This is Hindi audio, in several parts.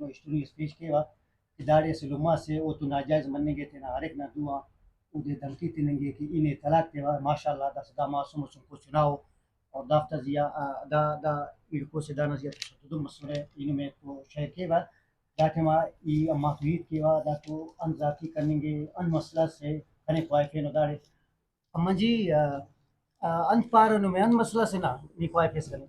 तो स्टोरी स्पीच के वा इदारे से लुमा से वो तो नाजायज मनने के थे ना हर एक ना दुआ उदे धमकी तिनेंगे कि इन्हें तलाक के बाद माशाल्लाह दस दा मासूम को चुनाव और दाफ्ता जिया दा दा इनको से दाना जिया तो मसले इनमें तो शहर के बाद जाके वहाँ ये माफीद के बाद तो अनजाती करेंगे अन मसला से कने क्वाइफ नो दारे अम्मा जी अन पार नो में अन मसला से ना नी क्वाइफ फेस करें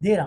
देरा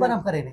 बनम करेंगे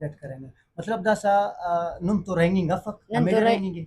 डेट करेंगे मतलब दासा नुम तो रहेंगे गफक हमें रहेंगे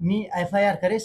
मी एफआईआर करेस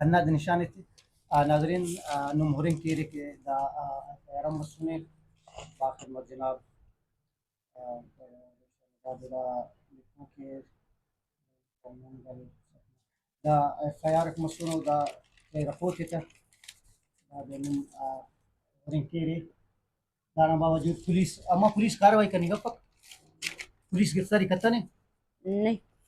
अन्ना निशान थे नाजरीन नुम होरिंग तीरे के दा एफआईआर मसने बाखिर मत जनाब दा लिखो के दा एफआईआर मसनो दा रिपोर्ट थे दा नुम होरिंग तीरे दाना बावजूद पुलिस अम्मा पुलिस कार्रवाई करनी गफक पुलिस गिरफ्तारी करता नहीं नहीं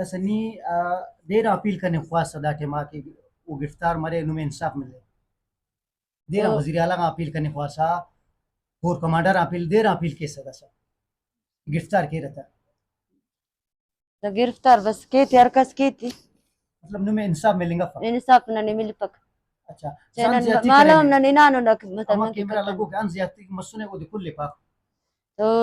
दस नी देर अपील करने ख्वास सदा के माँ की वो गिरफ्तार मरे नुमे इंसाफ मिले देर वजीर आला का अपील करने ख्वासा कोर कमांडर अपील देर अपील के सदा सा गिरफ्तार के रहता तो गिरफ्तार बस केती अरकस केती मतलब नुमे इंसाफ मिलेगा इंसाफ ननी मिल पक अच्छा मालूम ननी नानो नक अम्मा मतलब कैमरा लगो के अनजियाती मसने वो कुल ले पा तो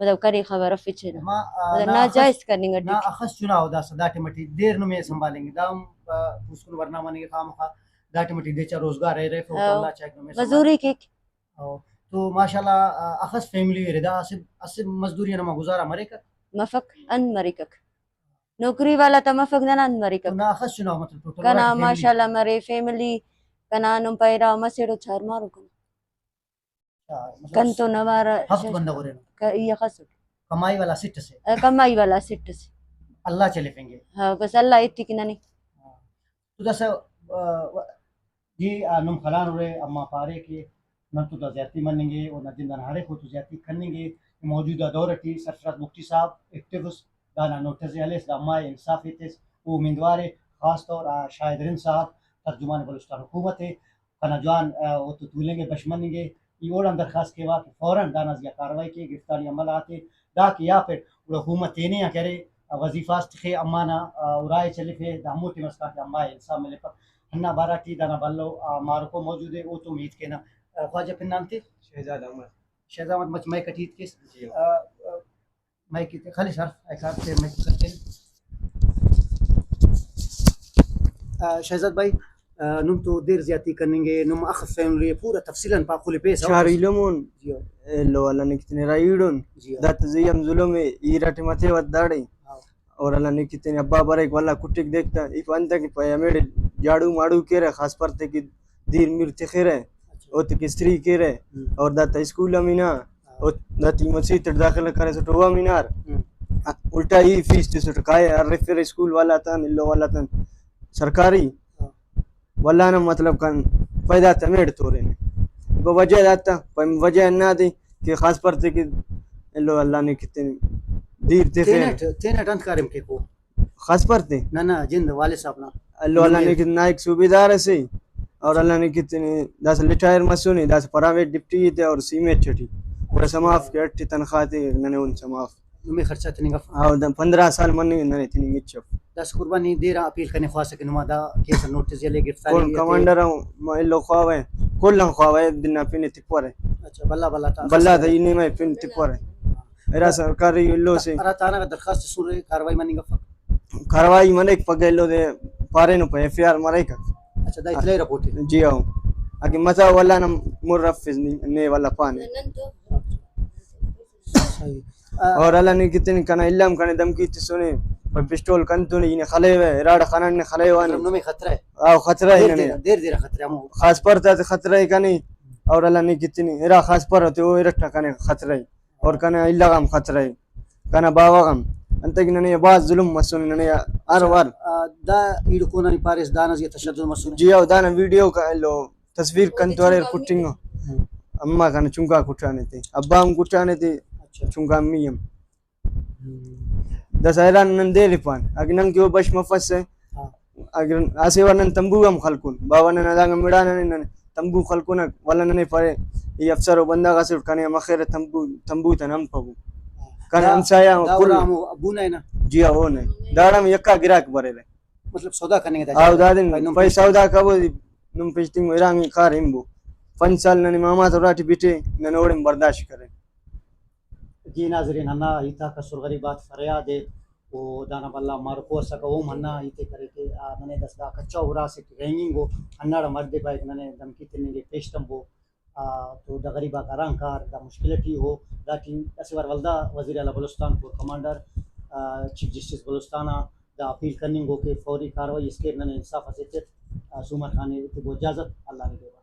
मतलब करी खबर फिचर मतलब नाजायज करनी गड्डी ना अखस चुनाव दा सदा टमटी देर नु में संभालेंगे दाम उसको वरना माने के काम खा दा टमटी देचा रोजगार रहे फो अल्लाह चेक में मजदूरी के तो माशाल्लाह अखस फैमिली रदा असब मजदूरी ना गुजारा मरे का मफक अन मरिकक नौकरी वाला तो मफक ना मरिकक ना अखस चुनाव मतलब टोटल कना माशाल्लाह मरे फैमिली कना नु पैरा मसेड़ो छार मारो कन तो नवारा हफ्त बंदा करे ये खस कमाई वाला सिट से अल्लाह चले फेंगे हाँ बस अल्लाह इतनी कि नहीं तो जैसे ये नुम खलान रे अम्मा पारे के न तो ज्यादती मानेंगे और न जिंदन हारे को तो ज्यादती करेंगे मौजूदा दौर की सरफराज मुफ्ती साहब एक्टिविस्ट दाना नोटिस अलेस दामा इंसाफ इतेस वो उम्मीदवार खास तौर शाहिद साहब तर्जुमान बलूचिस्तान हुकूमत है कना जवान वो तो तूलेंगे बशमनेंगे ये और अंदर खास के वाक़ फौरन दाना जिया कार्रवाई की गिरफ्तारी अमल आते दा कि या फिर हुकूमत ने या करे वजीफास थे अम्माना उराए चले थे दामो के मस्का के अम्मा इंसान मिले पर हन्ना बारा की दाना बल्लो मारो को मौजूद है वो तो उम्मीद के ना ख्वाजा फिर नाम थे शहजाद अहमद मच मैं कटीत के मैं कितने खाली सर एक हाथ से मैं करते शहजाद भाई नुम तो देर ज्यादा करेंगे नुम अखफ फैमिली पूरा तफसीलन पाकुल पे शारिलमोन लो अल्लाह ने कितने राइडन दत जियम जुलम ईराटे मथे वदाड़े और अल्लाह ने कितने अब्बा बरेक वाला कुटिक देखता इफ अंत की पया मेरे जाड़ू माड़ू के रे खास परते की दीर मिर्च खेरे ओत की स्त्री के रे और दत स्कूल अमीना और दत मस्जिद दाखिल करे सो टोवा मीनार उल्टा ही फीस तो काय रेफर स्कूल वाला था लो वाला था सरकारी वल्ला ना मतलब कन पैदा तमेड़ तोरे ने वो वजह दाता पर वजह ना दी कि खास पर थे कि लो अल्लाह ने कितने दीर थे तेने टंत करम के को खास पर थे ना जिंद वाले साहब ना लो अल्लाह ने कितना एक सूबेदार है सही और अल्लाह ने कितने 10 रिटायर मसूनी 10 प्राइवेट डिप्टी थे और सीमेट छठी और समाफ के 8 तनख्वाह थे नने उन समाफ में खर्चा तनी का हां 15 साल मन नने तनी मिचप 10 कुर्बानी देर अपील करने ख्वास के नुमादा केस नोटिस ले गिरफ्तारी कौन कमांडर मैं लो ख्वावे कोल्ला ख्वावे दिन पिने तिपर अच्छा बल्ला बल्ला था बल्ला था इन्हीं में फिर टिपर है मेरा सरकारी लो से अरा ताना का दरखास्त सुन रहे कार्रवाई मानेगा फक कार्रवाई मने पगेलो दे पारे नो पे एफआर मरे का अच्छा दा इतले रिपोर्ट है जी आओ आगे मजा वाला ना मुरफिज ने वाला पाने सही और अल्लाह ने कितने कना इल्लाम कने धमकी सुने पर पिस्टल कंतु ने खले वे राड खाना ने खले वाने नो में खतरा है आओ खतरा है ने देर देर खतरा मो खास पर था खतरा है कनी और अल्लाह ने कितनी एरा खास पर होते वो इरटा कने खतरा है और कने इल्ला गम खतरा है कना बावा गम अंत कि ने बाज जुल्म मसुन ने हर बार दा इडो कोना नि पारिस दाना ये तशद्दुद मसुन जी आओ दाना वीडियो का लो तस्वीर कंतु अरे कुटिंग अम्मा कने चुंका कुटाने थे अब्बा हम कुटाने थे चुंका मियम दशहरा नंदे लिपान अगर नंग क्यों बश मफस है अगर आसे वरन तंबू हम खलकुन बाबा ने नदांग मिडाने ने तंबू खलकुन वाला ने पड़े ये अफसर बंदा का सिर्फ कने मखिर तंबू तनम पबू कने हमसाया कुल अबू ने ना जी हो ने दाड़ा में यक्का गिराक भरे मतलब सौदा करने का आओ दादिन पैसा सौदा कबो नुम पिस्टिंग इरांगी कार हिम्बू 5 साल ने मामा तो राठी बिटे ने ओड़े बर्दाश्त करे जी नाजरीन हन्ना इता कसुर गरी बात फरियाद है वो दाना बल्ला मार को सका वो मन्ना इते करे के नने दसदा कच्चा उरा से रेंगिंग हो अन्नाड़ मर्दे बाइक नने दम कितने के पेस्टम हो तो द गरीबा करांकार द मुश्किलटी हो दाटी असवर वल्दा वजीर आला बलूचिस्तान को कमांडर चीफ जस्टिस बलूचिस्ताना द अपील करनी हो के फौरी कार्रवाई इसके नने इंसाफ असेत सुमर खाने को इजाजत अल्लाह ने